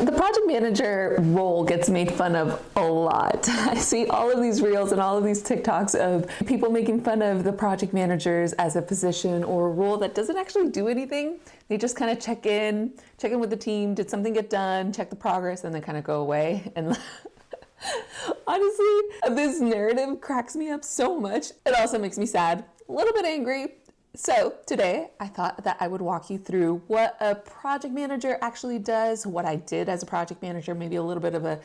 The project manager role gets made fun of a lot. I see all of these reels and all of these TikToks of people making fun of the project managers as a position or a role that doesn't actually do anything. They just kind of check in with the team, did something get done, check the progress, and then kind of go away. And honestly, this narrative cracks me up so much. It also makes me sad, a little bit angry. So today I thought that I would walk you through what a project manager actually does, what I did as a project manager, maybe a little bit of a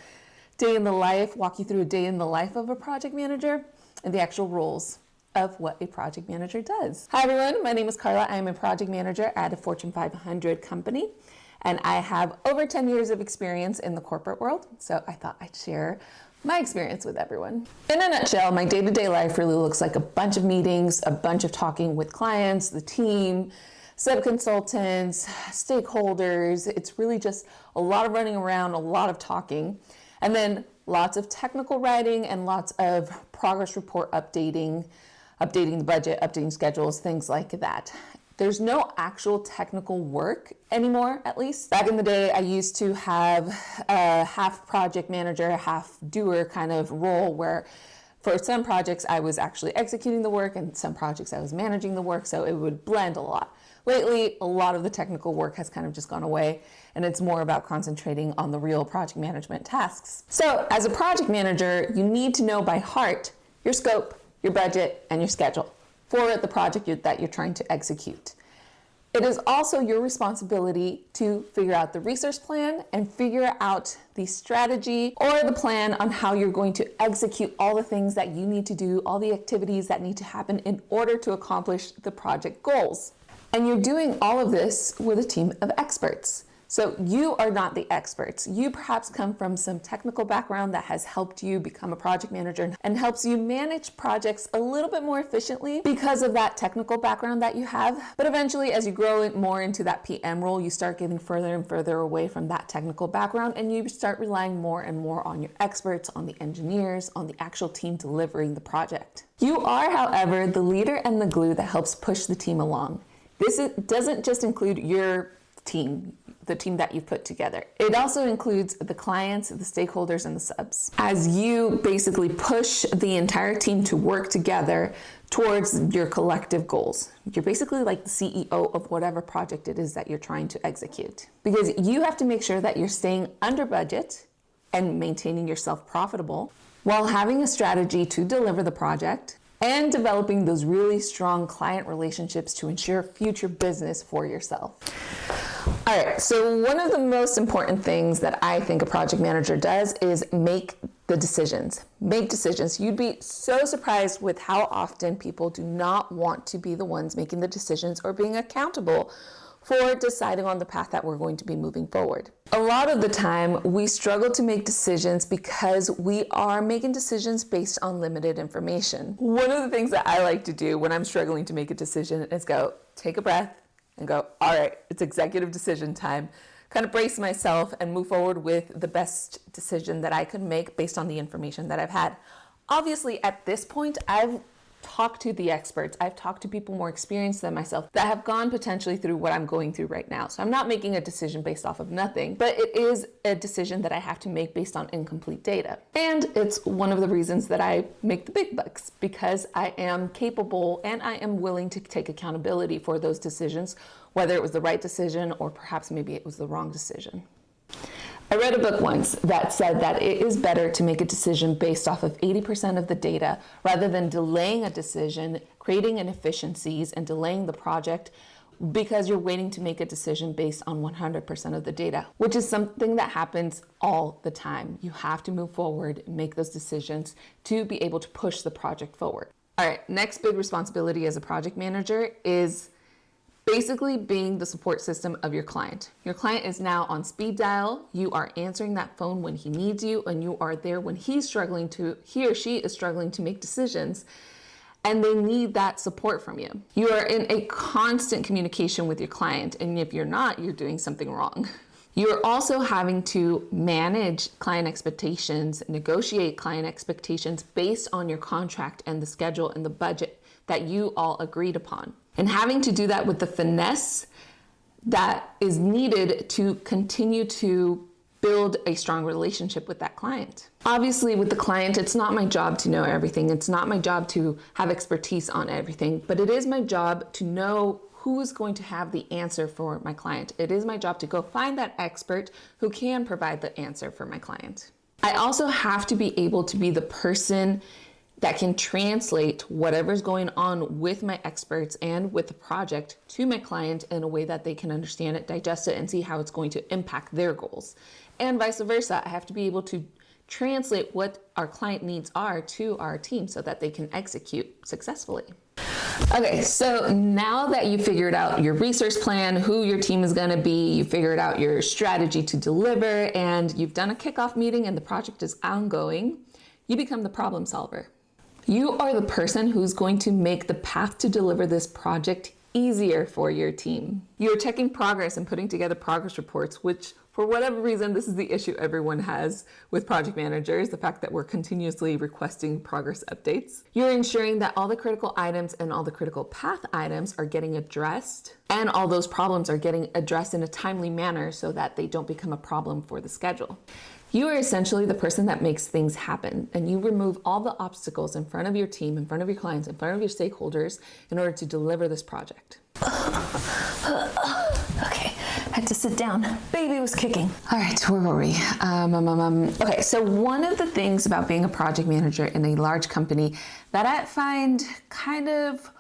day in the life, walk you through a day in the life of a project manager and the actual roles of what a project manager does. Hi everyone, my name is Carla. I am a project manager at a Fortune 500 company, and I have over 10 years of experience in the corporate world. So I thought I'd share my experience with everyone. In a nutshell, my day-to-day life really looks like a bunch of meetings, a bunch of talking with clients, the team, sub-consultants, stakeholders. It's really just a lot of running around, a lot of talking, and then lots of technical writing and lots of progress report updating the budget, updating schedules, things like that. There's no actual technical work anymore, at least. Back in the day, I used to have a half project manager, half doer kind of role where for some projects I was actually executing the work and some projects I was managing the work, so it would blend a lot. Lately, a lot of the technical work has kind of just gone away, and it's more about concentrating on the real project management tasks. So as a project manager, you need to know by heart your scope, your budget, and your schedule for the project that you're trying to execute. It is also your responsibility to figure out the resource plan and figure out the strategy or the plan on how you're going to execute all the things that you need to do, all the activities that need to happen in order to accomplish the project goals. And you're doing all of this with a team of experts. So you are not the experts. You perhaps come from some technical background that has helped you become a project manager and helps you manage projects a little bit more efficiently because of that technical background that you have. But eventually, as you grow more into that PM role, you start getting further and further away from that technical background, and you start relying more and more on your experts, on the engineers, on the actual team delivering the project. You are, however, the leader and the glue that helps push the team along. Doesn't just include your team, the team that you've put together. It also includes the clients, the stakeholders, and the subs. As you basically push the entire team to work together towards your collective goals. You're basically like the CEO of whatever project it is that you're trying to execute. Because you have to make sure that you're staying under budget and maintaining yourself profitable while having a strategy to deliver the project and developing those really strong client relationships to ensure future business for yourself. All right, so one of the most important things that I think a project manager does is make the decisions. Make decisions. You'd be so surprised with how often people do not want to be the ones making the decisions or being accountable for deciding on the path that we're going to be moving forward. A lot of the time, we struggle to make decisions because we are making decisions based on limited information. One of the things that I like to do when I'm struggling to make a decision is go, take a breath, and go, all right, it's executive decision time. Kind of brace myself and move forward with the best decision that I could make based on the information that I've had. Obviously, at this point, I've talked to the experts. I've talked to people more experienced than myself that have gone potentially through what I'm going through right now. So I'm not making a decision based off of nothing, but it is a decision that I have to make based on incomplete data. And it's one of the reasons that I make the big bucks, because I am capable and I am willing to take accountability for those decisions, whether it was the right decision or perhaps maybe it was the wrong decision. I read a book once that said that it is better to make a decision based off of 80% of the data rather than delaying a decision, creating inefficiencies, and delaying the project because you're waiting to make a decision based on 100% of the data, which is something that happens all the time. You have to move forward, make those decisions to be able to push the project forward. All right, next big responsibility as a project manager is basically being the support system of your client. Your client is now on speed dial. You are answering that phone when he needs you, and you are there when he or she is struggling to make decisions, and they need that support from you. You are in a constant communication with your client, and if you're not, you're doing something wrong. You're also having to manage client expectations, negotiate client expectations based on your contract and the schedule and the budget that you all agreed upon. And having to do that with the finesse that is needed to continue to build a strong relationship with that client. Obviously, with the client, it's not my job to know everything. It's not my job to have expertise on everything, but it is my job to know who is going to have the answer for my client. It is my job to go find that expert who can provide the answer for my client. I also have to be able to be the person that can translate whatever's going on with my experts and with the project to my client in a way that they can understand it, digest it, and see how it's going to impact their goals. And vice versa, I have to be able to translate what our client needs are to our team so that they can execute successfully. Okay, so now that you figured out your resource plan, who your team is going to be, you figured out your strategy to deliver, and you've done a kickoff meeting and the project is ongoing, you become the problem solver. You are the person who's going to make the path to deliver this project easier for your team. You're checking progress and putting together progress reports, which for whatever reason, this is the issue everyone has with project managers, the fact that we're continuously requesting progress updates. You're ensuring that all the critical items and all the critical path items are getting addressed, and all those problems are getting addressed in a timely manner so that they don't become a problem for the schedule. You are essentially the person that makes things happen, and you remove all the obstacles in front of your team, in front of your clients, in front of your stakeholders in order to deliver this project. Okay, had to sit down. Baby was kicking. All right, where were we? Okay, so one of the things about being a project manager in a large company that I find kind of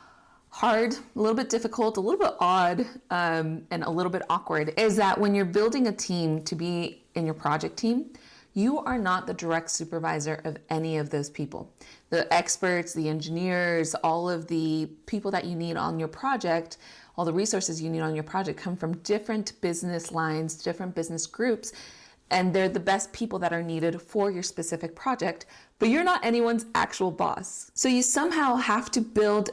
hard, a little bit difficult, a little bit odd, and a little bit awkward is that when you're building a team to be in your project team, you are not the direct supervisor of any of those people. The experts, the engineers, all of the people that you need on your project, all the resources you need on your project come from different business lines, different business groups, and they're the best people that are needed for your specific project, but you're not anyone's actual boss. So you somehow have to build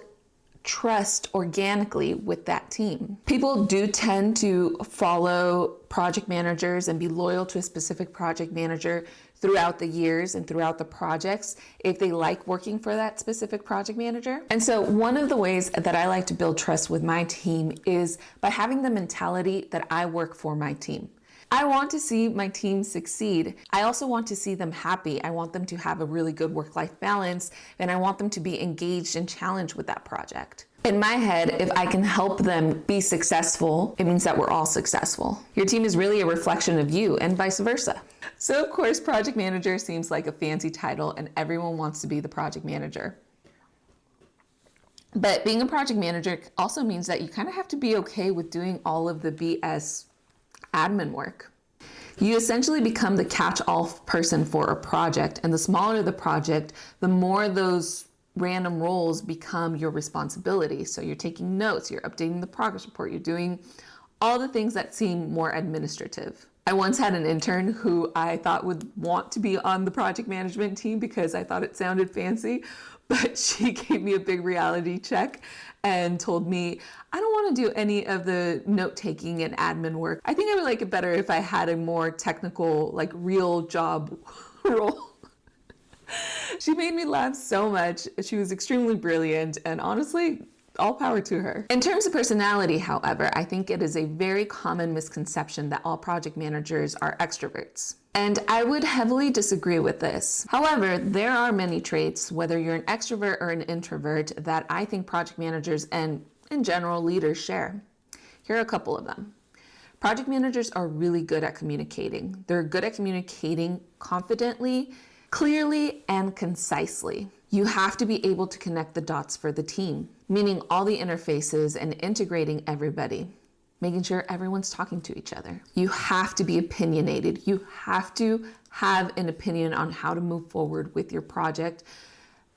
trust organically with that team. People do tend to follow project managers and be loyal to a specific project manager throughout the years and throughout the projects if they like working for that specific project manager. And so one of the ways that I like to build trust with my team is by having the mentality that I work for my team. I want to see my team succeed. I also want to see them happy. I want them to have a really good work-life balance, and I want them to be engaged and challenged with that project. In my head, if I can help them be successful, it means that we're all successful. Your team is really a reflection of you, and vice versa. So of course, project manager seems like a fancy title, and everyone wants to be the project manager. But being a project manager also means that you kind of have to be okay with doing all of the BS admin work. You essentially become the catch-all person for a project, and the smaller the project, the more those random roles become your responsibility. So you're taking notes, you're updating the progress report, you're doing all the things that seem more administrative. I once had an intern who I thought would want to be on the project management team because I thought it sounded fancy, but she gave me a big reality check and told me, I don't want to do any of the note-taking and admin work. I think I would like it better if I had a more technical, like real job role. She made me laugh so much. She was extremely brilliant, and honestly, all power to her. In terms of personality, however, I think it is a very common misconception that all project managers are extroverts. And I would heavily disagree with this. However, there are many traits, whether you're an extrovert or an introvert, that I think project managers and, in general, leaders share. Here are a couple of them. Project managers are really good at communicating. They're good at communicating confidently, clearly, and concisely. You have to be able to connect the dots for the team, meaning all the interfaces and integrating everybody, making sure everyone's talking to each other. You have to be opinionated. You have to have an opinion on how to move forward with your project,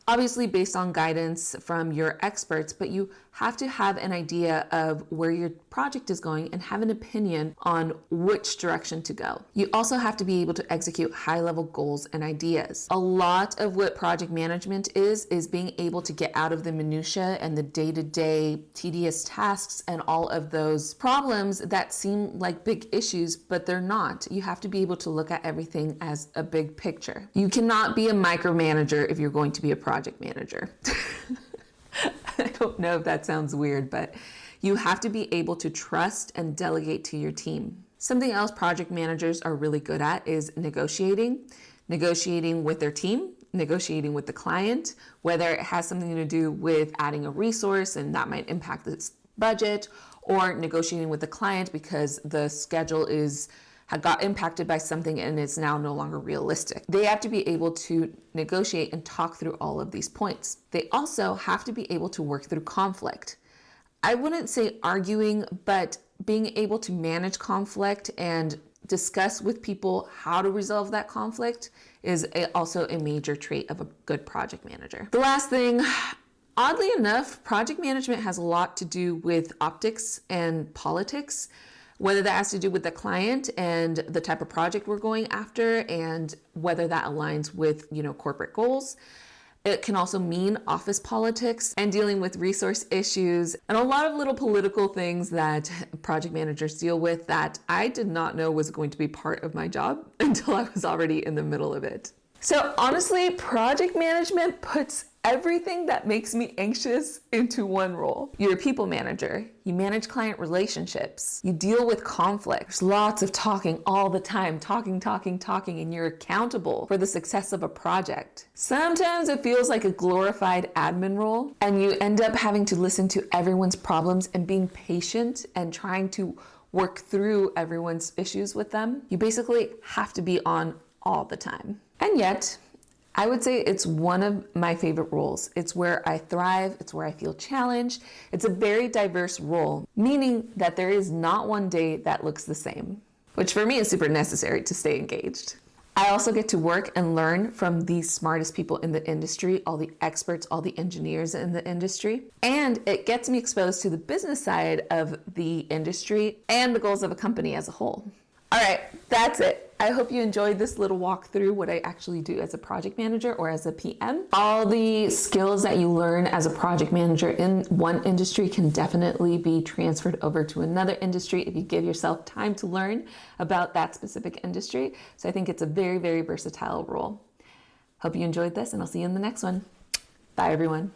obviously based on guidance from your experts, but you have to have an idea of where your project is going and have an opinion on which direction to go. You also have to be able to execute high-level goals and ideas. A lot of what project management is being able to get out of the minutia and the day-to-day tedious tasks and all of those problems that seem like big issues, but they're not. You have to be able to look at everything as a big picture. You cannot be a micromanager if you're going to be a project manager. I don't know if that sounds weird, but you have to be able to trust and delegate to your team. Something else project managers are really good at is negotiating with their team, negotiating with the client, whether it has something to do with adding a resource and that might impact the budget, or negotiating with the client because the schedule got impacted by something and it's now no longer realistic. They have to be able to negotiate and talk through all of these points. They also have to be able to work through conflict. I wouldn't say arguing, but being able to manage conflict and discuss with people how to resolve that conflict is also a major trait of a good project manager. The last thing, oddly enough, project management has a lot to do with optics and politics, whether that has to do with the client and the type of project we're going after and whether that aligns with, corporate goals. It can also mean office politics and dealing with resource issues and a lot of little political things that project managers deal with that I did not know was going to be part of my job until I was already in the middle of it. So honestly, project management puts everything that makes me anxious into one role. You're a people manager. You manage client relationships. You deal with conflict. There's lots of talking all the time, talking, and you're accountable for the success of a project. Sometimes it feels like a glorified admin role, and you end up having to listen to everyone's problems and being patient and trying to work through everyone's issues with them. You basically have to be on all the time. And yet, I would say it's one of my favorite roles. It's where I thrive. It's where I feel challenged. It's a very diverse role, meaning that there is not one day that looks the same, which for me is super necessary to stay engaged. I also get to work and learn from the smartest people in the industry, all the experts, all the engineers in the industry. And it gets me exposed to the business side of the industry and the goals of a company as a whole. All right, that's it. I hope you enjoyed this little walk through what I actually do as a project manager or as a PM. All the skills that you learn as a project manager in one industry can definitely be transferred over to another industry if you give yourself time to learn about that specific industry. So I think it's a very, very versatile role. Hope you enjoyed this, and I'll see you in the next one. Bye, everyone.